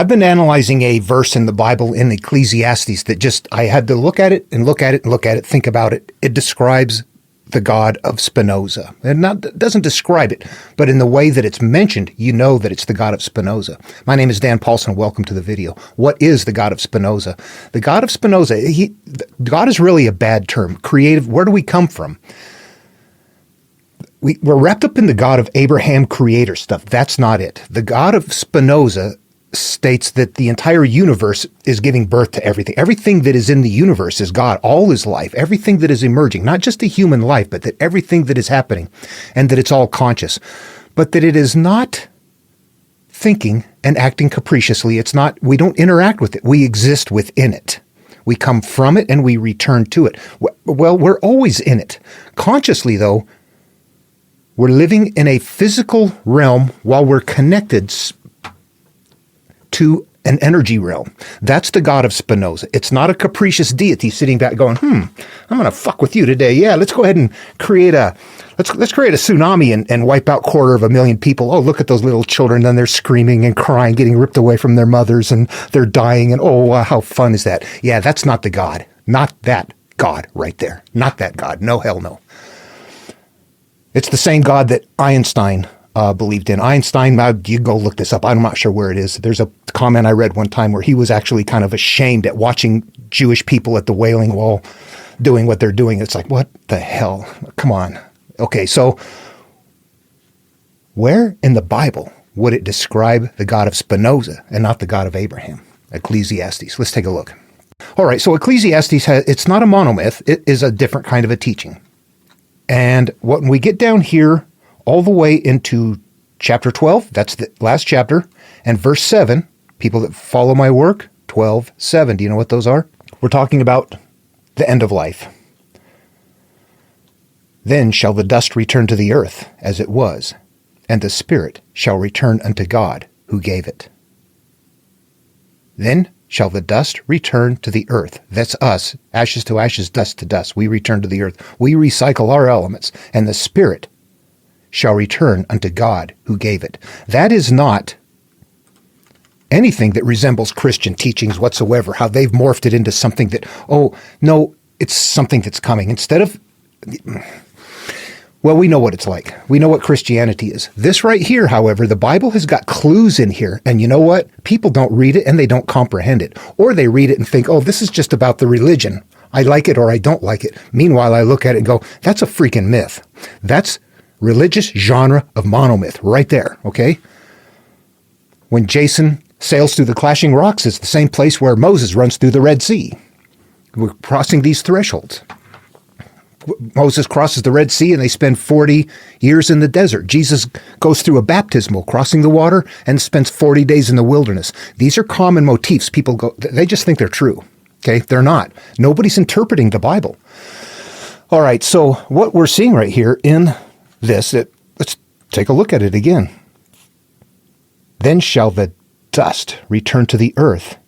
I've been analyzing a verse in the Bible in Ecclesiastes that just, I had to look at it and look at it and look at it, think about it. It describes the God of Spinoza. It doesn't describe it, but in the way that it's mentioned, you know that it's the God of Spinoza. My name is Dan Paulson. Welcome to the video. What is the God of Spinoza? The God of Spinoza, God is really a bad term. Creative, where do we come from? We're wrapped up in the God of Abraham creator stuff. That's not it. The God of Spinoza states that the entire universe is giving birth to everything. Everything that is in the universe is God. All is life. Everything that is emerging, not just a human life, but that everything that is happening, and that it's all conscious, but that it is not thinking and acting capriciously. It's not, we don't interact with it. We exist within it. We come from it and we return to it. Well, we're always in it. Consciously, though, we're living in a physical realm while we're connected to an energy realm. That's the God of Spinoza. It's not a capricious deity sitting back going, I'm going to fuck with you today. Yeah, let's go ahead and create let's create a tsunami and wipe out 250,000 people. Oh, look at those little children. Then they're screaming and crying, getting ripped away from their mothers, and they're dying. And oh, how fun is that? Yeah, that's not the God. Not that God right there. Not that God. No, hell no. It's the same God that Einstein believed in. Einstein, you go look this up. I'm not sure where it is. There's a comment I read one time where he was actually kind of ashamed at watching Jewish people at the Wailing Wall doing what they're doing. It's like, what the hell? Come on. Okay, so where in the Bible would it describe the God of Spinoza and not the God of Abraham? Ecclesiastes. Let's take a look. All right, so Ecclesiastes, it's not a monomyth. It is a different kind of a teaching. And when we get down here all the way into chapter 12, that's the last chapter, and verse 7, people that follow my work, 12:7. Do you know what those are? We're talking about the end of life. Then shall the dust return to the earth as it was, and the spirit shall return unto God who gave it. Then shall the dust return to the earth. That's us. Ashes to ashes, dust to dust. We return to the earth. We recycle our elements, and the spirit shall return unto God who gave it. That is not anything that resembles Christian teachings whatsoever, how they've morphed it into something that, oh, no, it's something that's coming. Instead of, well, we know what it's like. We know what Christianity is. This right here, however, the Bible has got clues in here. And you know what? People don't read it and they don't comprehend it. Or they read it and think, oh, this is just about the religion. I like it or I don't like it. Meanwhile, I look at it and go, that's a freaking myth. That's religious genre of monomyth right there, okay? When Jason sails through the clashing rocks, it's the same place where Moses runs through the Red Sea. We're crossing these thresholds. Moses crosses the Red Sea and they spend 40 years in the desert. Jesus goes through a baptismal, crossing the water, and spends 40 days in the wilderness. These are common motifs. People go, they just think they're true, okay? They're not. Nobody's interpreting the Bible. All right, so what we're seeing right here in this, let's take a look at it again. Then shall the dust return to the earth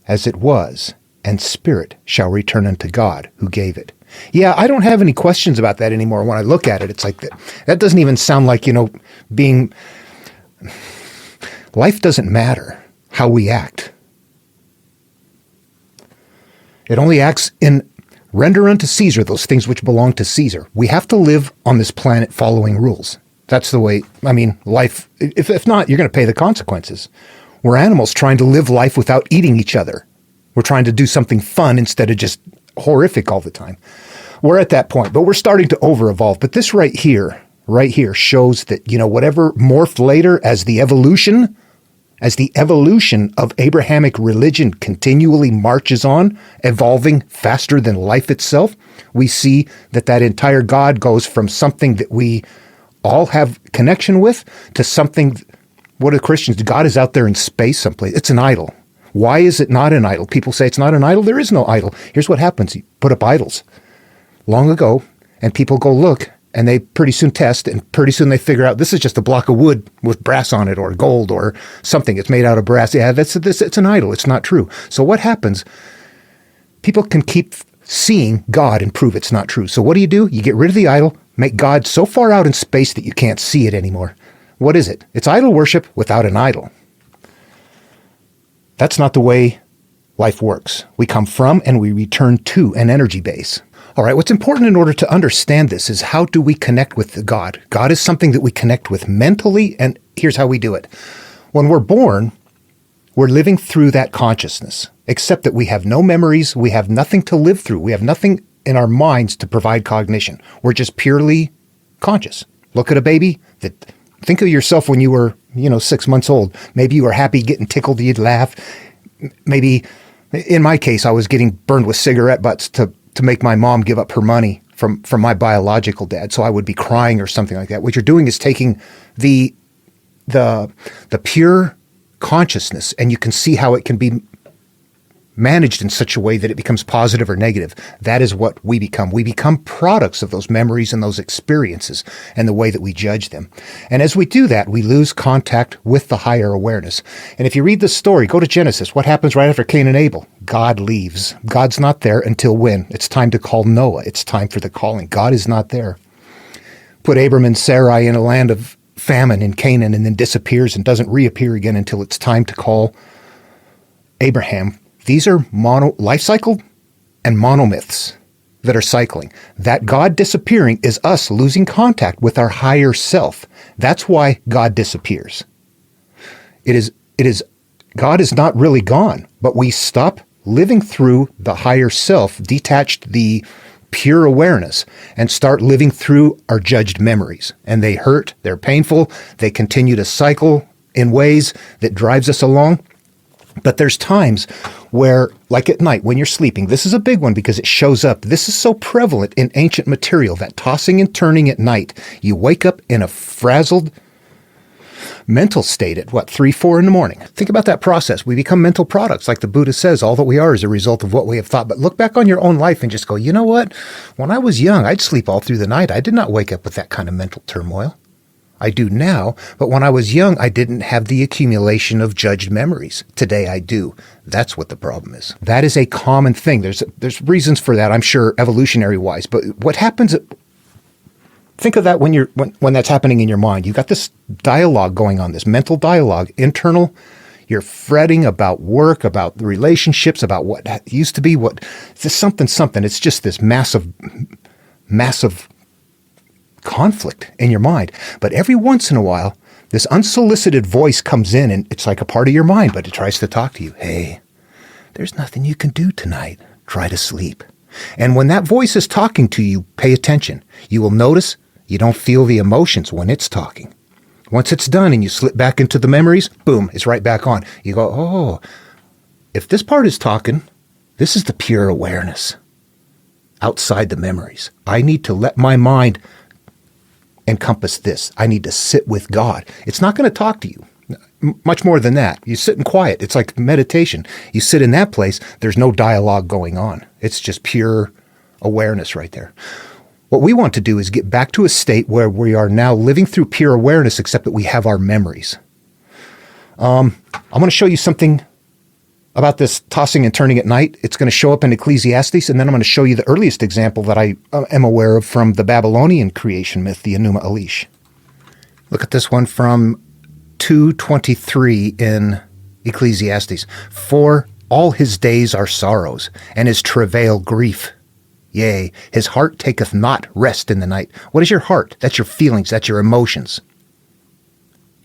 as it was, and spirit shall return unto God who gave it. Yeah, I don't have any questions about that anymore. When I look at it, it's like that doesn't even sound like, life doesn't matter how we act. It only acts in render unto Caesar those things which belong to Caesar. We have to live on this planet following rules. That's the way, life, if not, you're going to pay the consequences. We're animals trying to live life without eating each other. We're trying to do something fun instead of just horrific all the time. We're at that point, but we're starting to over-evolve. But this right here shows that, whatever morphed later as the evolution of Abrahamic religion continually marches on, evolving faster than life itself, we see that entire God goes from something that we all have connection with to something, what are Christians? God is out there in space someplace. It's an idol. Why is it not an idol? People say it's not an idol. There is no idol. Here's what happens. You put up idols long ago, and people go look, and they pretty soon test, and pretty soon they figure out this is just a block of wood with brass on it, or gold, or something. It's made out of brass. Yeah, it's an idol. It's not true. So what happens? People can keep seeing God and prove it's not true. So what do? You get rid of the idol, make God so far out in space that you can't see it anymore. What is it? It's idol worship without an idol. That's not the way life works. We come from and we return to an energy base. All right, what's important in order to understand this is how do we connect with God? God is something that we connect with mentally, and here's how we do it. When we're born, we're living through that consciousness, except that we have no memories, we have nothing to live through, we have nothing in our minds to provide cognition. We're just purely conscious. Look at a baby. Think of yourself when you were, 6 months old. Maybe you were happy, getting tickled, you'd laugh. Maybe, in my case, I was getting burned with cigarette butts to make my mom give up her money from my biological dad. So I would be crying or something like that. What you're doing is taking the pure consciousness, and you can see how it can be managed in such a way that it becomes positive or negative. That is what we become. We become products of those memories and those experiences and the way that we judge them. And as we do that, we lose contact with the higher awareness. And if you read the story, go to Genesis. What happens right after Cain and Abel? God leaves. God's not there until when? It's time to call Noah. It's time for the calling. God is not there. Put Abram and Sarai in a land of famine in Canaan and then disappears and doesn't reappear again until it's time to call Abraham. These are life cycle and monomyths that are cycling. That God disappearing is us losing contact with our higher self. That's why God disappears. It is God is not really gone, but we stop living through the higher self, detached the pure awareness, and start living through our judged memories. And they hurt, they're painful, they continue to cycle in ways that drives us along. But there's times where, like at night, when you're sleeping, this is a big one because it shows up. This is so prevalent in ancient material, that tossing and turning at night. You wake up in a frazzled mental state at 3, 4 in the morning. Think about that process. We become mental products. Like the Buddha says, all that we are is a result of what we have thought. But look back on your own life and just go, you know what? When I was young, I'd sleep all through the night. I did not wake up with that kind of mental turmoil. I do now, but when I was young, I didn't have the accumulation of judged memories. Today I do. That's what the problem is. That is a common thing. There's reasons for that, I'm sure, evolutionary wise. But what happens? Think of that when that's happening in your mind. You've got this dialogue going on, this mental dialogue, internal. You're fretting about work, about the relationships, about what used to be, this something. It's just this massive conflict in your mind. But every once in a while, this unsolicited voice comes in, and it's like a part of your mind, but it tries to talk to you. Hey, there's nothing you can do tonight. Try to sleep. And when that voice is talking to you, pay attention. You will notice you don't feel the emotions when it's talking. Once it's done and you slip back into the memories, boom, it's right back on. You go, oh, if this part is talking, this is the pure awareness outside the memories. I need to let my mind encompass this. I need to sit with God. It's not going to talk to you. Much more than that. You sit in quiet. It's like meditation. You sit in that place. There's no dialogue going on. It's just pure awareness right there. What we want to do is get back to a state where we are now living through pure awareness, except that we have our memories. I'm going to show you something about this tossing and turning at night. It's going to show up in Ecclesiastes, and then I'm going to show you the earliest example that I am aware of from the Babylonian creation myth, the Enuma Elish. Look at this one from 2:23 in Ecclesiastes. For all his days are sorrows, and his travail grief. Yea, his heart taketh not rest in the night. What is your heart? That's your feelings. That's your emotions.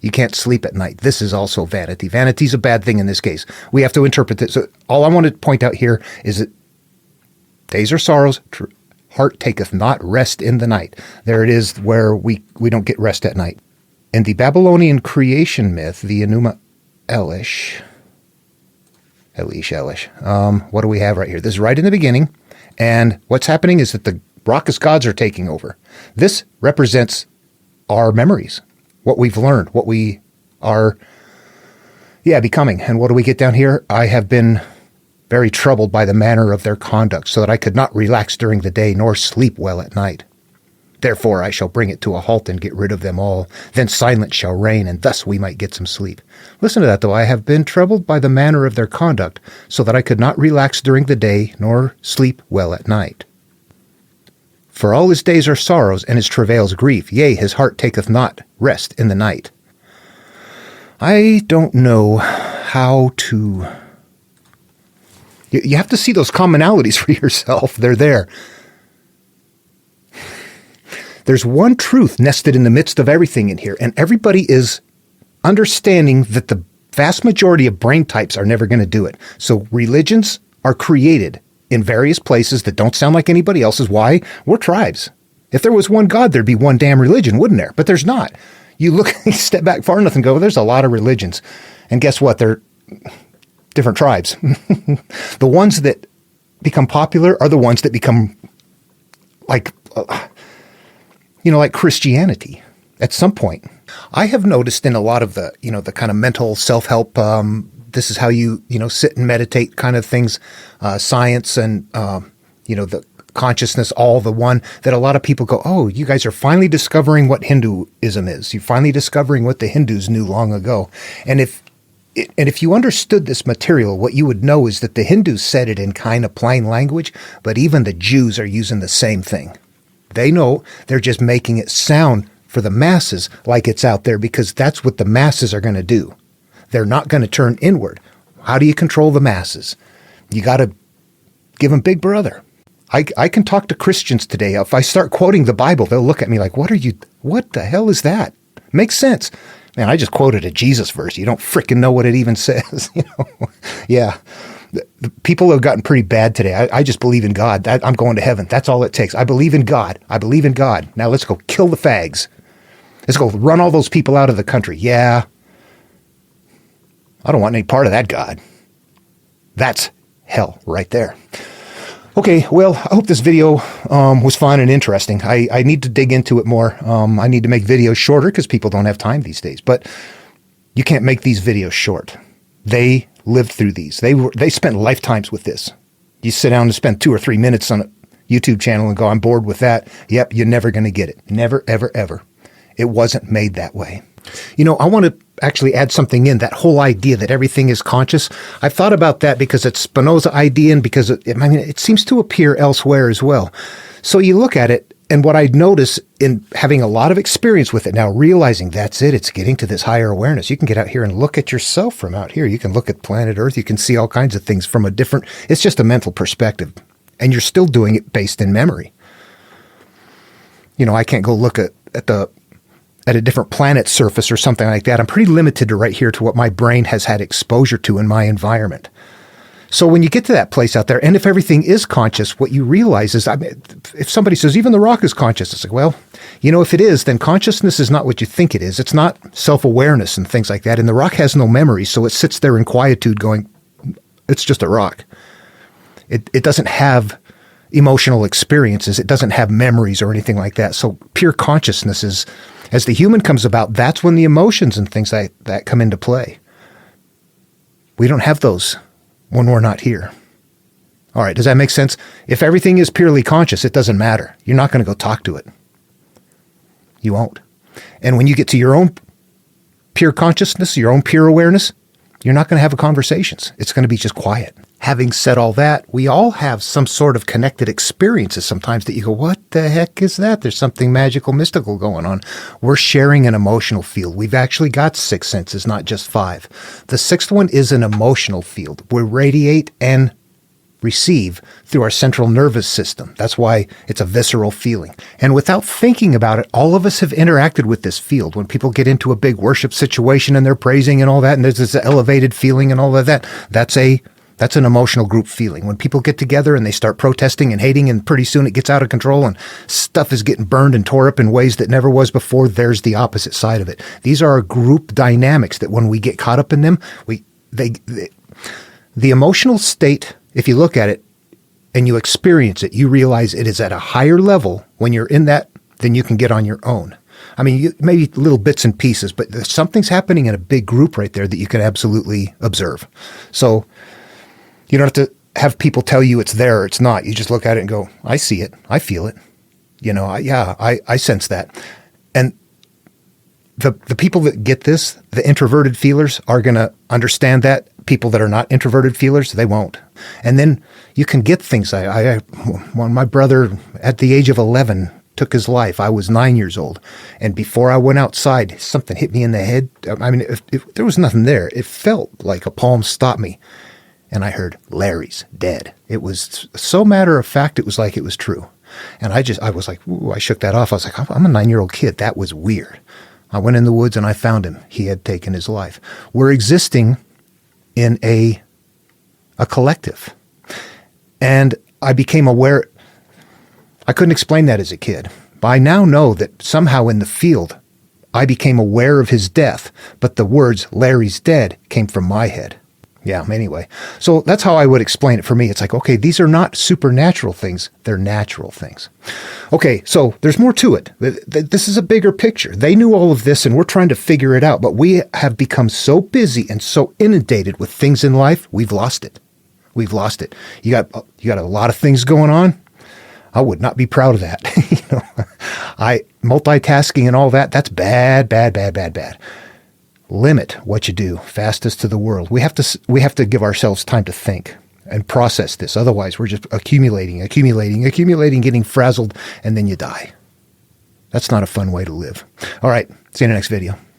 You can't sleep at night. This is also vanity. Vanity is a bad thing in this case. We have to interpret this. So all I want to point out here is that days are sorrows, heart taketh not rest in the night. There it is where we don't get rest at night. In the Babylonian creation myth, the Enuma Elish, what do we have right here? This is right in the beginning. And what's happening is that the raucous gods are taking over. This represents our memories, what we've learned, what we are, becoming. And what do we get down here? I have been very troubled by the manner of their conduct, so that I could not relax during the day, nor sleep well at night. Therefore I shall bring it to a halt and get rid of them all. Then silence shall reign, and thus we might get some sleep. Listen to that, though. I have been troubled by the manner of their conduct, so that I could not relax during the day, nor sleep well at night. For all his days are sorrows, and his travails grief. Yea, his heart taketh not rest in the night. I don't know how to You have to see those commonalities for yourself. They're there. There's one truth nested in the midst of everything in here, and everybody is understanding that the vast majority of brain types are never going to do it. So religions are created in various places that don't sound like anybody else's. Why? We're tribes. If there was one God, there'd be one damn religion, wouldn't there? But there's not. You look, you step back far enough and go, well, there's a lot of religions. And guess what? They're different tribes. The ones that become popular are the ones that become like, like Christianity at some point. I have noticed in a lot of the, the kind of mental self-help, this is how you, sit and meditate kind of things, science and, the consciousness, all the one, that a lot of people go, oh, you guys are finally discovering what Hinduism is. You're finally discovering what the Hindus knew long ago. And if you understood this material, what you would know is that the Hindus said it in kind of plain language, but even the Jews are using the same thing. They know, they're just making it sound for the masses like it's out there, because that's what the masses are going to do. They're not going to turn inward. How do you control the masses? You got to give them Big Brother. I can talk to Christians today. If I start quoting the Bible, they'll look at me like, what the hell is that? Makes sense. Man, I just quoted a Jesus verse. You don't frickin' know what it even says. Yeah. The people have gotten pretty bad today. I just believe in God. I'm going to heaven. That's all it takes. I believe in God. I believe in God. Now let's go kill the fags. Let's go run all those people out of the country. Yeah. I don't want any part of that God. That's hell right there. Okay, well, I hope this video was fun and interesting. I need to dig into it more. I need to make videos shorter because people don't have time these days. But you can't make these videos short. They lived through these. They spent lifetimes with this. You sit down and spend 2 or 3 minutes on a YouTube channel and go, I'm bored with that. Yep, you're never going to get it. Never, ever, ever. It wasn't made that way. I want to actually add something in, that whole idea that everything is conscious. I've thought about that because it's Spinoza idea and because it seems to appear elsewhere as well. So you look at it, and what I notice in having a lot of experience with it now, realizing that's it, it's getting to this higher awareness. You can get out here and look at yourself from out here. You can look at planet Earth. You can see all kinds of things from it's just a mental perspective. And you're still doing it based in memory. I can't go look at a different planet's surface or something like that. I'm pretty limited to right here to what my brain has had exposure to in my environment. So when you get to that place out there, and if everything is conscious, what you realize is, if somebody says, even the rock is conscious, it's like, well, if it is, then consciousness is not what you think it is. It's not self-awareness and things like that. And the rock has no memory, so it sits there in quietude going, it's just a rock. It doesn't have emotional experiences. It doesn't have memories or anything like that. So pure consciousness is, as the human comes about, that's when the emotions and things like that come into play. We don't have those when we're not here. All right, does that make sense? If everything is purely conscious, it doesn't matter. You're not going to go talk to it. You won't. And when you get to your own pure consciousness, your own pure awareness, you're not going to have conversations. It's going to be just quiet. Having said all that, we all have some sort of connected experiences sometimes that you go, what the heck is that? There's something magical, mystical going on. We're sharing an emotional field. We've actually got 6 senses, not just 5. The 6th one is an emotional field. We radiate and receive through our central nervous system. That's why it's a visceral feeling. And without thinking about it, all of us have interacted with this field. When people get into a big worship situation and they're praising and all that, and there's this elevated feeling and all of that, that's an emotional group feeling. When people get together and they start protesting and hating, and pretty soon it gets out of control and stuff is getting burned and tore up in ways that never was before, there's the opposite side of it. These are group dynamics that when we get caught up in them, the emotional state, if you look at it and you experience it, you realize it is at a higher level when you're in that than you can get on your own. Maybe little bits and pieces, but something's happening in a big group right there that you can absolutely observe. So you don't have to have people tell you it's there or it's not. You just look at it and go, I see it. I feel it. I sense that. And the people that get this, the introverted feelers, are going to understand that. People that are not introverted feelers, they won't. And then you can get things. When my brother, at the age of 11, took his life, I was 9 years old. And before I went outside, something hit me in the head. If there was nothing there. It felt like a palm stopped me. And I heard, Larry's dead. It was so matter of fact, it was like it was true. And I was like, ooh, I shook that off. I was like, I'm a 9-year-old kid. That was weird. I went in the woods and I found him. He had taken his life. We're existing in a collective. And I became aware. I couldn't explain that as a kid. But I now know that somehow in the field, I became aware of his death. But the words, Larry's dead, came from my head. Yeah, anyway. So that's how I would explain it for me. It's like, okay, these are not supernatural things. They're natural things. Okay, so there's more to it. This is a bigger picture. They knew all of this and we're trying to figure it out. But we have become so busy and so inundated with things in life, we've lost it. We've lost it. You got a lot of things going on. I would not be proud of that. Multitasking and all that, that's bad, bad, bad, bad, bad. Limit what you do. Fastest to the world. We have to give ourselves time to think and process this. Otherwise, we're just accumulating, getting frazzled, and then you die. That's not a fun way to live. All right. See you in the next video.